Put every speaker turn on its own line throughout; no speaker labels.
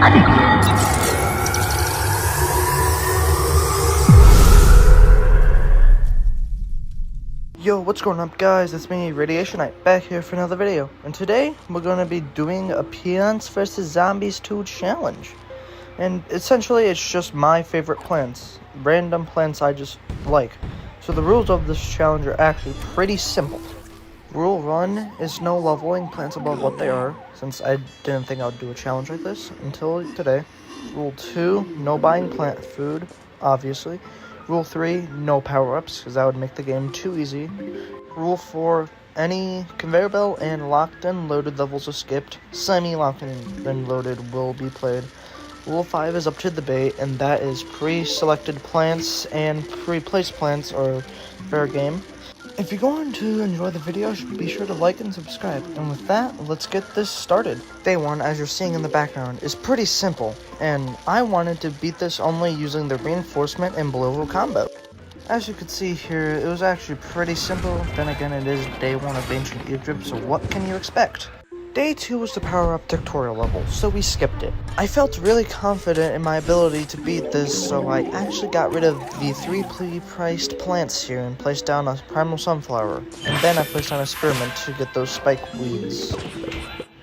Yo, what's going up, guys? It's me, Radiation Knight, back here for another video. And today, we're going to be doing a Plants vs. Zombies 2 challenge. And essentially, it's just my favorite plants. Random plants I just like. So the rules of this challenge are actually pretty simple. Rule 1 is no leveling plants above what they are, since I didn't think I would do a challenge like this until today. Rule 2, no buying plant food, obviously. Rule 3, no power-ups, because that would make the game too easy. Rule 4, any conveyor belt and locked and loaded levels are skipped. Semi-locked and loaded will be played. Rule 5 is up to debate, and that is pre-selected plants and pre-placed plants are fair game. If you're going to enjoy the video, be sure to like and subscribe. And with that, let's get this started. Day 1, as you're seeing in the background, is pretty simple, and I wanted to beat this only using the reinforcement and blow combo. As you can see here, it was actually pretty simple. Then again, it is day 1 of Ancient Egypt, so what can you expect? Day 2 was the power-up tutorial level, so we skipped it. I felt really confident in my ability to beat this, so I actually got rid of the 3 pre-priced plants here and placed down a primal sunflower. And then I placed down a spearmint to get those spike weeds.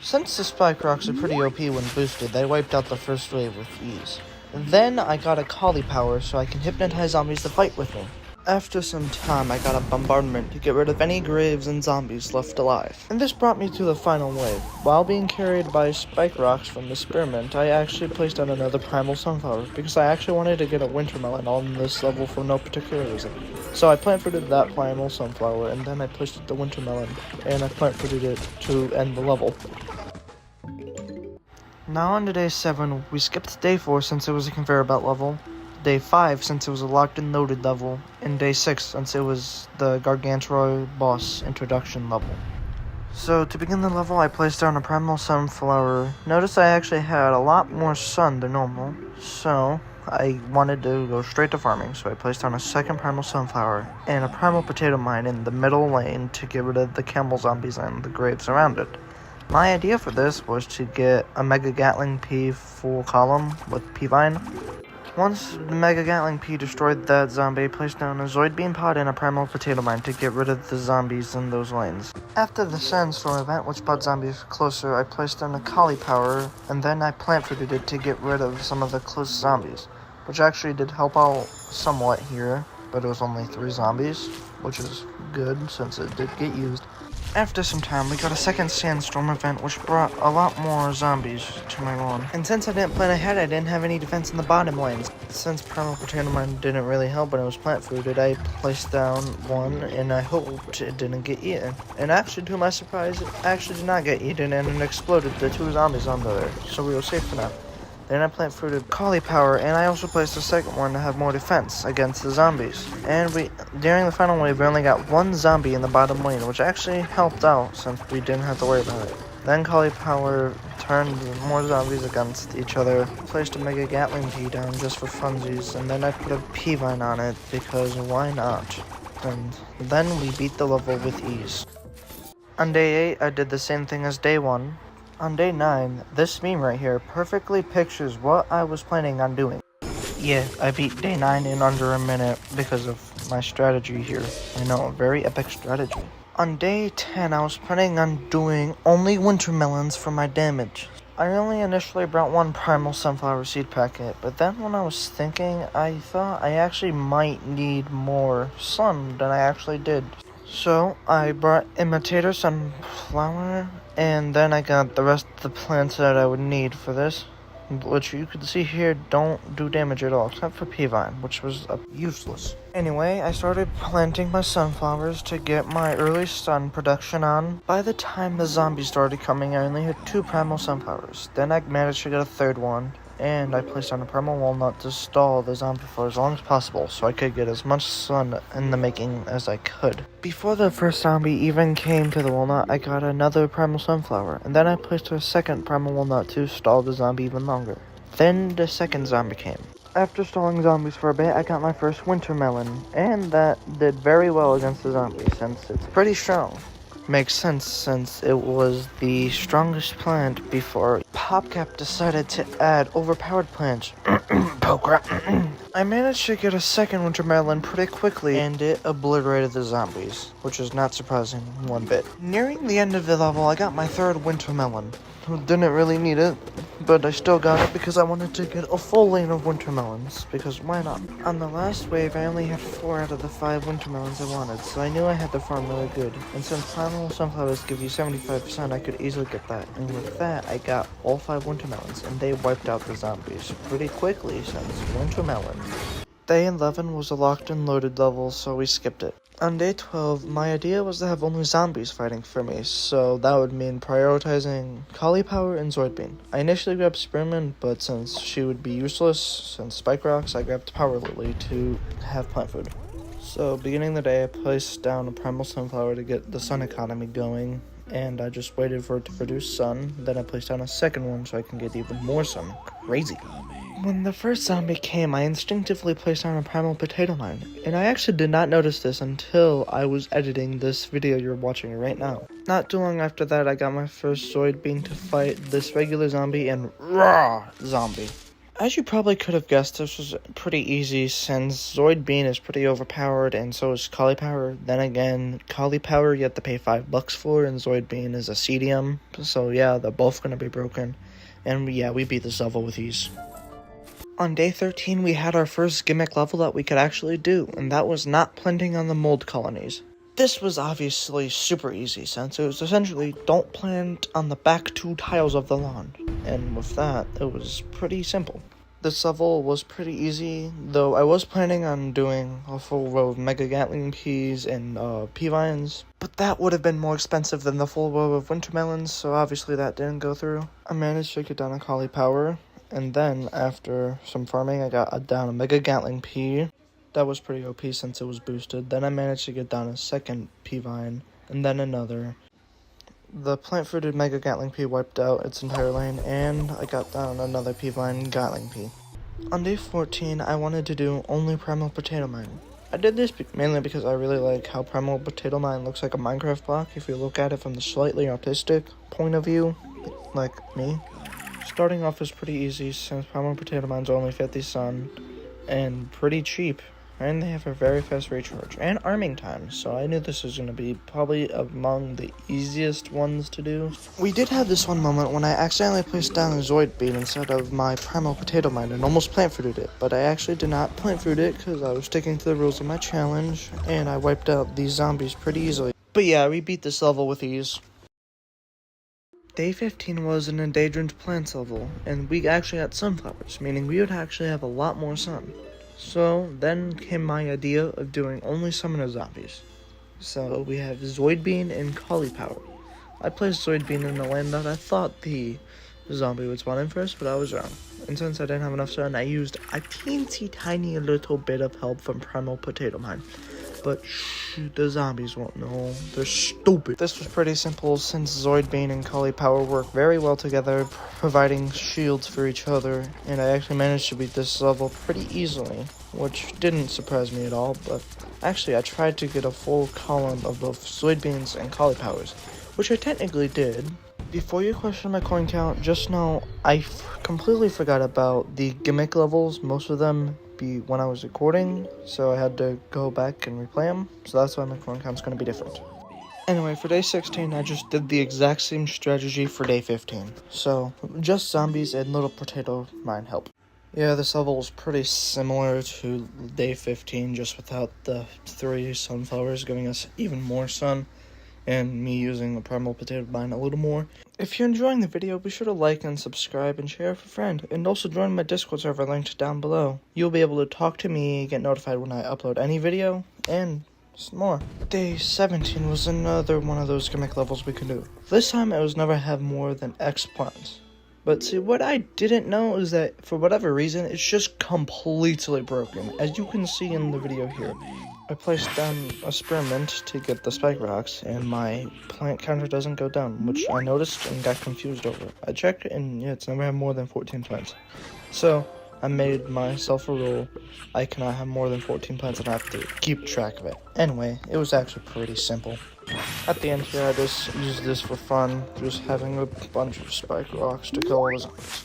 Since the spike rocks are pretty OP when boosted, they wiped out the first wave with ease. Then I got a cauliflower so I can hypnotize zombies to fight with me. After some time, I got a bombardment to get rid of any graves and zombies left alive. And this brought me to the final wave. While being carried by spike rocks from the spearmint, I actually placed down another primal sunflower, because I actually wanted to get a winter melon on this level for no particular reason. So I plant fruited that primal sunflower, and then I placed the winter melon, and I plant fruited it to end the level. Now on to day 7, we skipped day 4 since it was a conveyor belt level. Day 5 since it was a locked and loaded level, and day 6 since it was the Gargantuar boss introduction level. So to begin the level, I placed down a primal sunflower. Notice I actually had a lot more sun than normal, so I wanted to go straight to farming, so I placed down a second primal sunflower and a primal potato mine in the middle lane to get rid of the camel zombies and the graves around it. My idea for this was to get a Mega Gatling P full column with P-Vine. Once the Mega Gatling P destroyed that zombie, I placed down a Zoid Bean Pod and a Primal Potato Mine to get rid of the zombies in those lanes. After the Sandstorm event, which brought zombies closer, I placed down a cauliflower, and then I plant fruited it to get rid of some of the close zombies, which actually did help out somewhat here, but it was only 3 zombies, which is good since it did get used. After some time, we got a second Sandstorm event, which brought a lot more zombies to my lawn. And since I didn't plan ahead, I didn't have any defense in the bottom lanes. Since Primal Potato Mine didn't really help when it was plant fruited, I placed down one, and I hoped it didn't get eaten. And actually, to my surprise, it actually did not get eaten, and it exploded the 2 zombies under there, so we were safe for now. Then I plant fruited cauliflower, and I also placed a second one to have more defense against the zombies. And during the final wave, we only got 1 zombie in the bottom lane, which actually helped out since we didn't have to worry about it. Then cauliflower turned more zombies against each other, placed a Mega Gatling P down just for funsies, and then I put a P-Vine on it because why not? And then we beat the level with ease. On day 8, I did the same thing as day 1. On day 9, this meme right here perfectly pictures what I was planning on doing. Yeah, I beat day 9 in under a minute because of my strategy here. I know, a very epic strategy. On day 10, I was planning on doing only winter melons for my damage. I only initially brought 1 primal sunflower seed packet, but then when I was thinking, I thought I actually might need more sun than I actually did. So I brought imitator sunflower, and then I got the rest of the plants that I would need for this, which you can see here don't do damage at all, except for P-Vine, which was useless. Anyway, I started planting my sunflowers to get my early sun production on. By the time the zombies started coming, I only had 2 primal sunflowers. Then I managed to get a 3rd one, and I placed down a primal walnut to stall the zombie for as long as possible, so I could get as much sun in the making as I could. Before the first zombie even came to the walnut, I got another primal sunflower, and then I placed a second primal walnut to stall the zombie even longer. Then the second zombie came. After stalling zombies for a bit, I got my first winter melon, and that did very well against the zombies since it's pretty strong. Makes sense since it was the strongest plant before PopCap decided to add overpowered plants. I managed to get a second winter melon pretty quickly, and it obliterated the zombies, which is not surprising one bit. Nearing the end of the level, I got my third winter melon. Didn't really need it, but I still got it because I wanted to get a full lane of winter melons, because why not? On the last wave, I only had 4 out of the 5 winter melons I wanted, so I knew I had to farm really good. And since primal sunflowers give you 75%, I could easily get that. And with that, I got all 5 winter melons, and they wiped out the zombies pretty quickly since winter melon. Day 11 was a locked and loaded level, so we skipped it. On day 12, my idea was to have only zombies fighting for me, so that would mean prioritizing Cauliflower and Zoidbean. I initially grabbed Spearmint, but since she would be useless since Spike Rocks, I grabbed Power Lily to have plant food. So, beginning the day, I placed down a Primal Sunflower to get the sun economy going, and I just waited for it to produce sun. Then I placed down a second one so I can get even more sun. Crazy. When the first zombie came, I instinctively placed down a primal potato mine, and I actually did not notice this until I was editing this video you're watching right now. Not too long after that, I got my first Zoidbean to fight this regular zombie and raw zombie. As you probably could have guessed, this was pretty easy since Zoidbean is pretty overpowered and so is Cauliflower. Then again, Cauliflower you have to pay $5 for, and Zoidbean is a CDM, so yeah, they're both gonna be broken. And yeah, we beat this level with ease. On day 13, we had our first gimmick level that we could actually do, and that was not planting on the mold colonies. This was obviously super easy, since it was essentially don't plant on the back 2 tiles of the lawn, and with that, it was pretty simple. This level was pretty easy, though I was planning on doing a full row of Mega Gatling peas and pea vines, but that would have been more expensive than the full row of winter melons, so obviously that didn't go through. I managed to get down a Cauliflower. And then, after some farming, I got down a Mega Gatling pea. That was pretty OP since it was boosted. Then I managed to get down a second pea vine, and then another. The plant-fruited Mega Gatling pea wiped out its entire lane, and I got down another pea vine Gatling pea. On day 14, I wanted to do only Primal Potato Mine. I did this mainly because I really like how Primal Potato Mine looks like a Minecraft block if you look at it from the slightly artistic point of view, like me. Starting off is pretty easy since Primal Potato Mines are only 50 sun and pretty cheap, and they have a very fast recharge and arming time, so I knew this was going to be probably among the easiest ones to do. We did have this one moment when I accidentally placed down a Zoidbean instead of my Primal Potato Mine and almost plant fruited it, but I actually did not plant fruit it because I was sticking to the rules of my challenge, and I wiped out these zombies pretty easily. But yeah, we beat this level with ease. Day 15 was an endangered plants level, and we actually got sunflowers, meaning we would actually have a lot more sun. So then came my idea of doing only summoner zombies. So we have Zoidbean and Cauliflower. I placed Zoidbean in the lane that I thought the zombie would spawn in first, but I was wrong. And since I didn't have enough sun, I used a teensy tiny little bit of help from Primal Potato Mine. But the zombies won't know. They're stupid. This was pretty simple since Zoidbean and Cauliflower work very well together, providing shields for each other, and I actually managed to beat this level pretty easily, which didn't surprise me at all, but actually I tried to get a full column of both Zoidbeans and Cauliflowers, which I technically did. Before you question my coin count, just know I completely forgot about the gimmick levels. Most of them when I was recording, so I had to go back and replay them, so that's why my coin count's going to be different. Anyway, for day 16, I just did the exact same strategy for day 15, so just zombies and little potato mine help. Yeah, this level is pretty similar to day 15, just without the 3 sunflowers giving us even more sun, and me using the Primal Potato Mine a little more. If you're enjoying the video, be sure to like and subscribe and share with a friend, and also join my Discord server linked down below. You'll be able to talk to me, get notified when I upload any video, and some more. Day 17 was another one of those gimmick levels we can do. This time I was never have more than X plants. But see, what I didn't know is that, for whatever reason, it's just completely broken, as you can see in the video here. I placed down a spearmint to get the spike rocks, and my plant counter doesn't go down, which I noticed and got confused over. I checked, and yeah, it's never had more than 14 plants. So, I made myself a rule. I cannot have more than 14 plants and I have to keep track of it. Anyway, it was actually pretty simple. At the end here, I just used this for fun, just having a bunch of spike rocks to kill all the zombies.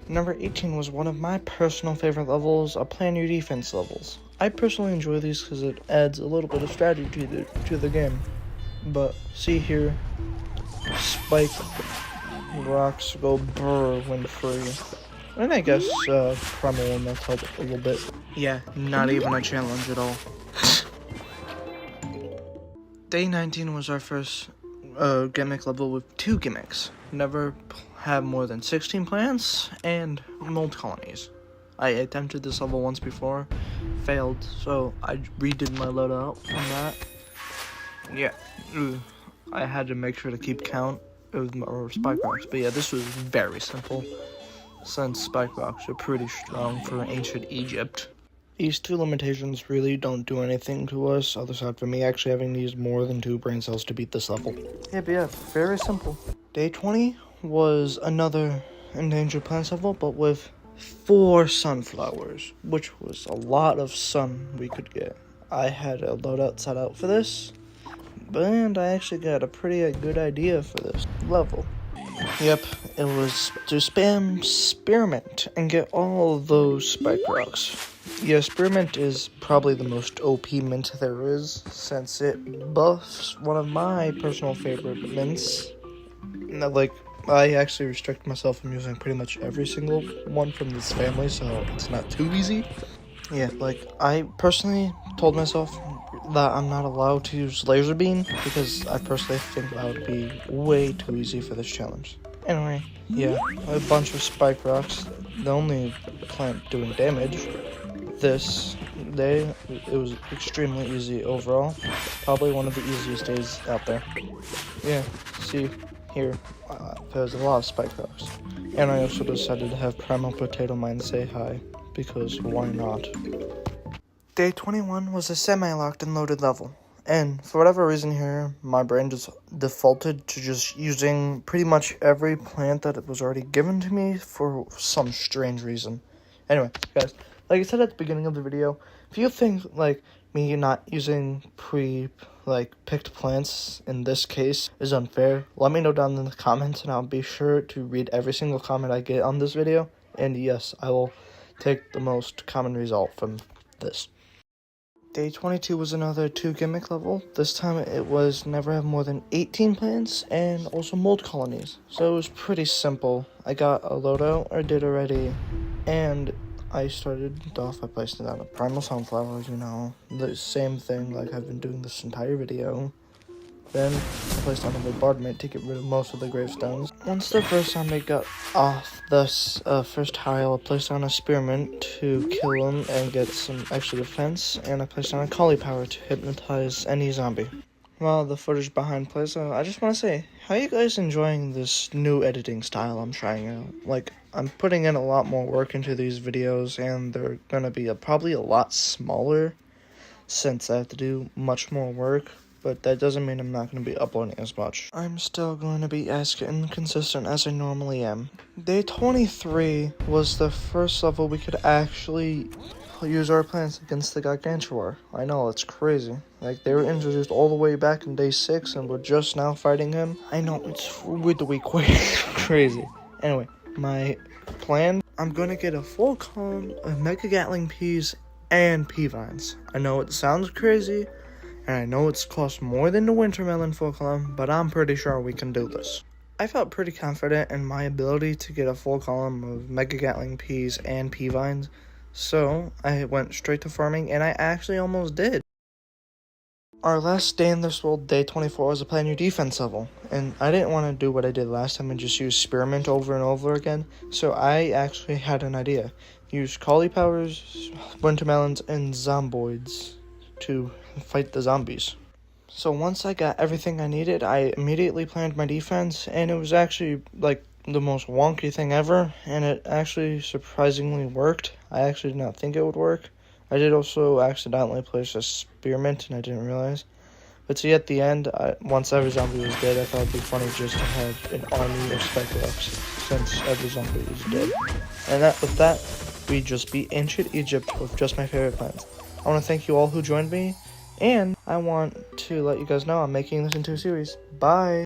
Number 18 was one of my personal favorite levels, Plan Your Defense levels. I personally enjoy these because it adds a little bit of strategy to the game. But see here, spike rocks go brr when free. And I guess primal will melt help a little bit. Yeah, not even a challenge at all. Day 19 was our first gimmick level with 2 gimmicks. Never have more than 16 plants and mold colonies. I attempted this level once before, failed, so I redid my loadout on that. Yeah, I had to make sure to keep count of my spike rocks, but yeah, this was very simple, since spike rocks are pretty strong for ancient Egypt. These 2 limitations really don't do anything to us, other side from me actually having used more than 2 brain cells to beat this level. Yeah, but yeah, very simple. Day 20 was another endangered plants level, but with 4 sunflowers, which was a lot of sun we could get. I had a loadout set out for this, and I actually got a pretty good idea for this level. Yep, it was to spam Spearmint and get all of those spike rocks. Yeah, Spearmint is probably the most OP mint there is, since it buffs one of my personal favorite mints. Like, I actually restrict myself from using pretty much every single one from this family, so it's not too easy. Yeah, like, I personally told myself that I'm not allowed to use Laser Beam, because I personally think that would be way too easy for this challenge. Anyway, yeah, a bunch of spike rocks, the only plant doing damage. This day, it was extremely easy overall, probably one of the easiest days out there. Yeah, see here, there's a lot of spike rocks. And I also decided to have Primal Potato Mine say hi, because why not? Day 21 was a semi-locked and loaded level, and for whatever reason here, my brain just defaulted to just using pretty much every plant that was already given to me for some strange reason. Anyway, guys, like I said at the beginning of the video, if you think, like, me not using picked plants in this case is unfair, let me know down in the comments, and I'll be sure to read every single comment I get on this video, and yes, I will take the most common result from this. Day 22 was another 2 gimmick level. This time it was never have more than 18 plants and also mold colonies. So it was pretty simple. I got a loadout, I did already, and I started off by placing down a primal sunflowers, you know, the same thing like I've been doing this entire video. Then I placed down a bombardment to get rid of most of the gravestones. Once the first zombie got off this first tile, I placed down a spearmint to kill him and get some extra defense, and I placed down a cauliflower to hypnotize any zombie. While the footage behind plays out, I just want to say, how are you guys enjoying this new editing style I'm trying out? Like, I'm putting in a lot more work into these videos, and they're gonna be probably a lot smaller, since I have to do much more work. But that doesn't mean I'm not going to be uploading as much. I'm still going to be as inconsistent as I normally am. Day 23 was the first level we could actually use our plants against the Gargantuar. I know, it's crazy. Like, they were introduced all the way back in day 6 and we're just now fighting him. I know, it's really crazy. Anyway, my plan, I'm going to get a full column of Mega Gatling Peas and Pea Vines. I know it sounds crazy, and I know it's cost more than the Wintermelon full column, but I'm pretty sure we can do this. I felt pretty confident in my ability to get a full column of Mega Gatling Peas and Pea Vines, so I went straight to farming, and I actually almost did. Our last day in this world, day 24, was a Plan Your Defense level, and I didn't want to do what I did last time and just use Spearmint over and over again, so I actually had an idea. Use cauliflowers, wintermelons, and zomboids to fight the zombies. So once I got everything I needed, I immediately planned my defense, and it was actually like the most wonky thing ever, and it actually surprisingly worked. I actually did not think it would work. I did also accidentally place a spearmint, and I didn't realize. But see, at the end, once every zombie was dead, I thought it'd be funny just to have an army of Spectre Ops, since every zombie was dead. And with that, we just beat Ancient Egypt with just my favorite plans. I want to thank you all who joined me, and I want to let you guys know I'm making this into a series. Bye!